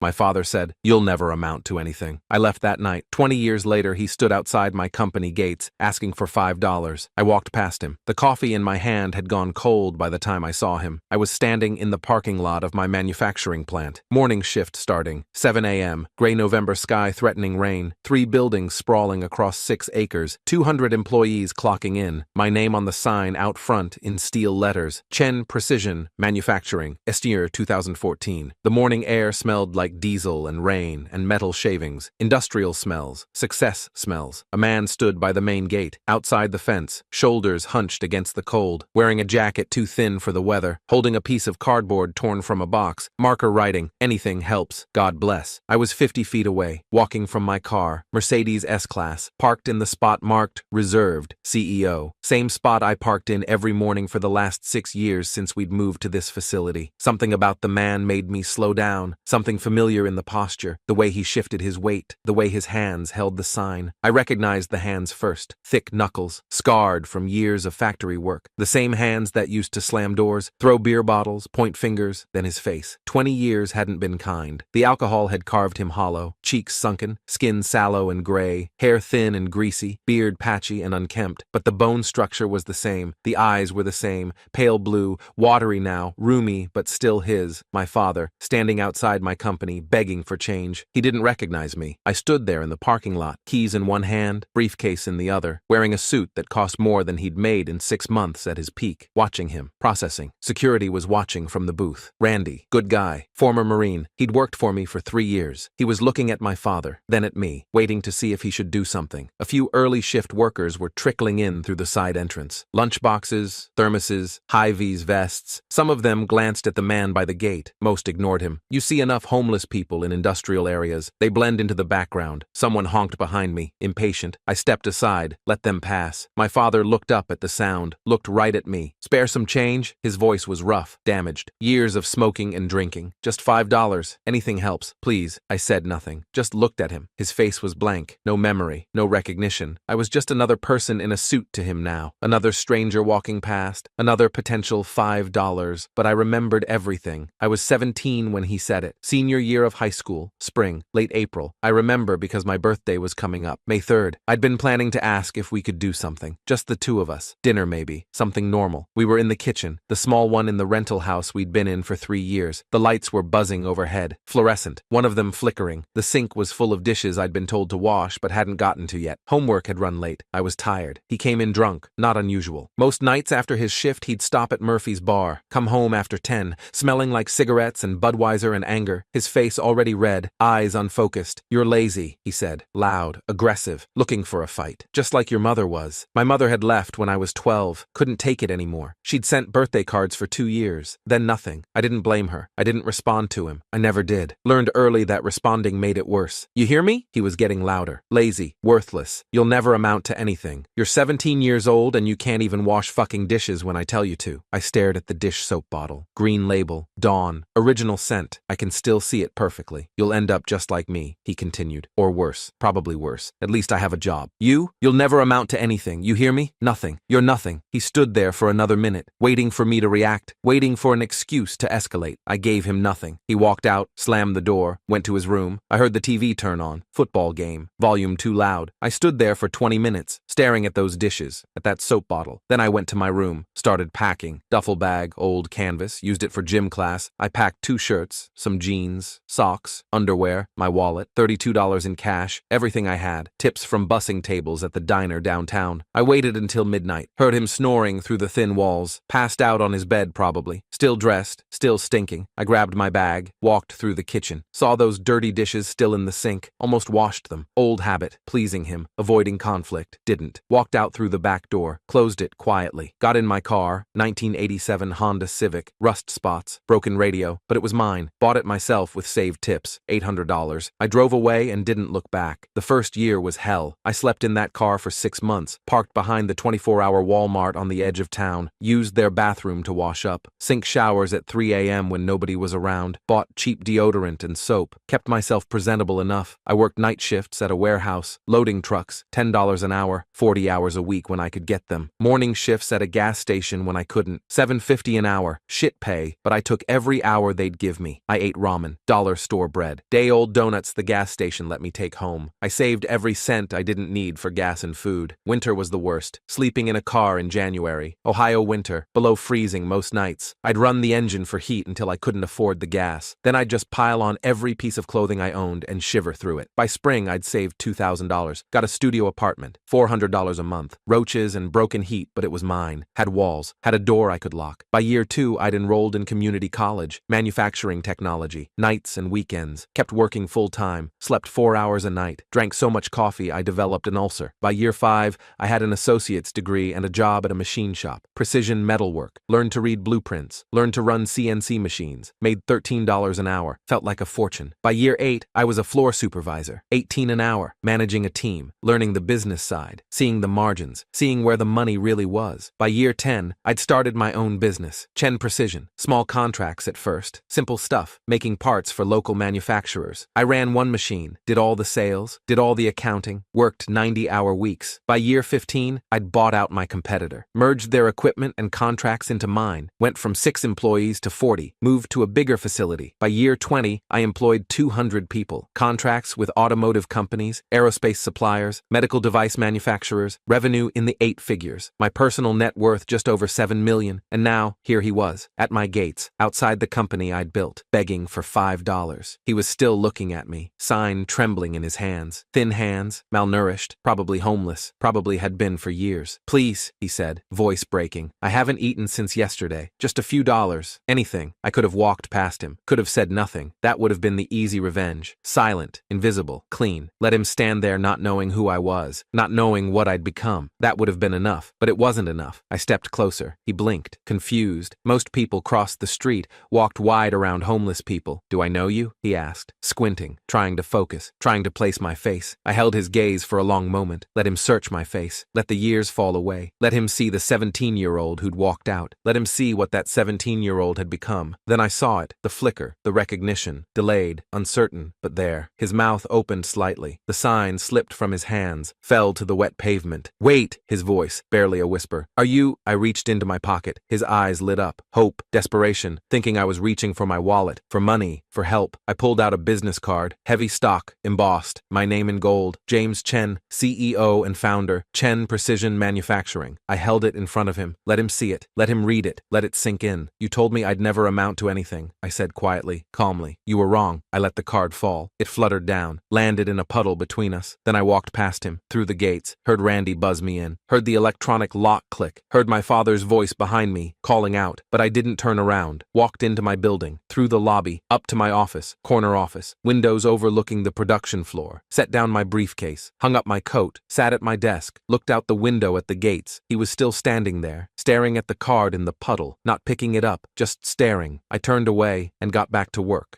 My father said, "You'll never amount to anything." I left that night. 20 years later, he stood outside my company gates, asking for $5. I walked past him. The coffee in my hand had gone cold by the time I saw him. I was standing in the parking lot of my manufacturing plant. Morning shift starting. 7 a.m. Gray November sky threatening rain. 3 buildings sprawling across 6 acres. 200 employees clocking in. My name on the sign out front in steel letters. Chen Precision Manufacturing. Estier 2014. The morning air smelled like diesel and rain and metal shavings. Industrial smells. Success smells. A man stood by the main gate, outside the fence, shoulders hunched against the cold, wearing a jacket too thin for the weather, holding a piece of cardboard torn from a box, marker writing, "Anything helps, God bless." I was 50 feet away, walking from my car, Mercedes S-Class, parked in the spot marked, reserved, CEO. Same spot I parked in every morning for the last 6 years since we'd moved to this facility. Something about the man made me slow down, something familiar in the posture, the way he shifted his weight, the way his hands held the sign. I recognized the hands first, thick knuckles, scarred from years of factory work, the same hands that used to slam doors, throw beer bottles, point fingers, then his face. 20 years hadn't been kind. The alcohol had carved him hollow, cheeks sunken, skin sallow and gray, hair thin and greasy, beard patchy and unkempt, but the bone structure was the same, the eyes were the same, pale blue, watery now, roomy, but still his, my father, standing outside my company, begging for change. He didn't recognize me. I stood there in the parking lot, keys in one hand, briefcase in the other, wearing a suit that cost more than he'd made in 6 months at his peak, watching him, processing. Security was watching from the booth. Randy, good guy, former Marine. He'd worked for me for 3 years. He was looking at my father, then at me, waiting to see if he should do something. A few early shift workers were trickling in through the side entrance. Lunchboxes, thermoses, high-vis vests. Some of them glanced at the man by the gate. Most ignored him. You see enough homeless people in industrial areas. They blend into the background. Someone honked behind me, impatient. I stepped aside, let them pass. My father looked up at the sound, looked right at me. "Spare some change?" His voice was rough, damaged. Years of smoking and drinking. "Just $5. Anything helps, please." I said nothing, just looked at him. His face was blank. No memory, no recognition. I was just another person in a suit to him now. Another stranger walking past. Another potential $5. But I remembered everything. I was 17 when he said it. Senior year of high school. Spring. Late April. I remember because my birthday was coming up. May 3rd. I'd been planning to ask if we could do something. Just the two of us. Dinner maybe. Something normal. We were in the kitchen. The small one in the rental house we'd been in for 3 years. The lights were buzzing overhead. Fluorescent. One of them flickering. The sink was full of dishes I'd been told to wash but hadn't gotten to yet. Homework had run late. I was tired. He came in drunk. Not unusual. Most nights after his shift he'd stop at Murphy's bar. Come home after 10, smelling like cigarettes and Budweiser and anger. His face already red, eyes unfocused. "You're lazy," he said. Loud, aggressive, looking for a fight. "Just like your mother was." My mother had left when I was 12. Couldn't take it anymore. She'd sent birthday cards for 2 years. Then nothing. I didn't blame her. I didn't respond to him. I never did. Learned early that responding made it worse. "You hear me?" He was getting louder. "Lazy. Worthless. You'll never amount to anything. You're 17 years old and you can't even wash fucking dishes when I tell you to." I stared at the dish soap bottle. Green label. Dawn. Original scent. I can still see it perfectly. "You'll end up just like me," he continued. "Or worse. Probably worse. At least I have a job. You'll never amount to anything. You hear me? Nothing. You're nothing." He stood there for another minute, waiting for me to react, waiting for an excuse to escalate. I gave him nothing. He walked out, slammed the door, went to his room. I heard the TV turn on. Football game. Volume too loud. I stood there for 20 minutes, staring at those dishes, at that soap bottle. Then I went to my room, started packing. Duffel bag, old canvas, used it for gym class. I packed 2 shirts, some jeans, socks, underwear, my wallet, $32 in cash, everything I had, tips from bussing tables at the diner downtown. I waited until midnight, heard him snoring through the thin walls, passed out on his bed probably, still dressed, still stinking. I grabbed my bag, walked through the kitchen, saw those dirty dishes still in the sink, almost washed them. Old habit, pleasing him, avoiding conflict, didn't. Walked out through the back door, closed it quietly, got in my car, 1987 Honda Civic, rust spots, broken radio, but it was mine. Bought it myself with saved tips, $800. I drove away and didn't look back. The first year was hell. I slept in that car for 6 months, parked behind the 24-hour Walmart on the edge of town, used their bathroom to wash up, sink showers at 3 a.m. when nobody was around, bought cheap deodorant and soap, kept myself presentable enough. I worked night shifts at a warehouse, loading trucks, $10 an hour, 40 hours a week when I could get them. Morning shifts at a gas station when I couldn't, $7.50 an hour, shit pay, but I took every hour they'd give me. I ate ramen, dollar store bread. Day-old donuts the gas station let me take home. I saved every cent I didn't need for gas and food. Winter was the worst. Sleeping in a car in January. Ohio winter, below freezing most nights. I'd run the engine for heat until I couldn't afford the gas. Then I'd just pile on every piece of clothing I owned and shiver through it. By spring, I'd saved $2,000. Got a studio apartment, $400 a month. Roaches and broken heat, but it was mine. Had walls. Had a door I could lock. By year 2, I'd enrolled in community college, manufacturing technology, nights and weekends. Kept working full-time. Slept 4 hours a night. Drank so much coffee I developed an ulcer. By year 5, I had an associate's degree and a job at a machine shop. Precision metalwork. Learned to read blueprints. Learned to run CNC machines. Made $13 an hour. Felt like a fortune. By year 8, I was a floor supervisor. 18 an hour. Managing a team. Learning the business side. Seeing the margins. Seeing where the money really was. By year 10, I'd started my own business. Chen Precision. Small contracts at first. Simple stuff. Making parts for local manufacturers. I ran one machine. Did all the sales. Did all the accounting. Worked 90-hour weeks. By year 15, I'd bought out my competitor. Merged their equipment and contracts into mine. Went from 6 employees to 40. Moved to a bigger facility. By year 20, I employed 200 people. Contracts with automotive companies, aerospace suppliers, medical device manufacturers, revenue in the 8 figures. My personal net worth just over $7 million. And now, here he was, at my gates, outside the company I'd built, begging for $5. He was still looking at me, sign trembling in his hands. Thin hands, malnourished, probably homeless, probably had been for years. Please, he said, voice breaking. I haven't eaten since yesterday. Just a few dollars. Anything. I could have walked past him. Could have said nothing. That would have been the easy revenge. Silent, invisible, clean. Let him stand there not knowing who I was, not knowing what I'd become. That would have been enough. But it wasn't enough. I stepped closer. He blinked, confused. Most people crossed the street, walked wide around homeless people. Do I know you? He asked, squinting, trying to focus, trying to place my face. I held his gaze for a long moment. Let him search my face. Let the years fall away. Let him see the 17-year-old who'd walked out. Let him see what that 17-year-old had become. Then I saw it, the flicker, the recognition, delayed, uncertain, but there. His mouth opened slightly. The sign slipped from his hands, fell to the wet pavement. Wait, his voice, barely a whisper. Are you? I reached into my pocket. His eyes lit up. Hope, desperation, thinking I was reaching for my wallet, for money, for help. I pulled out a business card, heavy stock, embossed, my name in gold, James Chen, CEO and founder, Chen Precision Manufacturing. I held it in front of him. Let him see it. Let him read it. Let it sink in. You told me I'd never amount to anything, I said quietly, calmly. You were wrong. I let the card fall. It fluttered down, landed in a puddle between us. Then I walked past him, through the gates, heard Randy buzz me in, heard the electronic lock click, heard my father's voice behind me, calling out, but I didn't turn around. Walked into my building, through the lobby, up to my office, corner office, windows overlooking the production floor, set down my briefcase, hung up my coat, sat at my desk, looked out the window at the gates. He was still standing there, staring at the card in the puddle, not picking it up, just staring. I turned away and got back to work.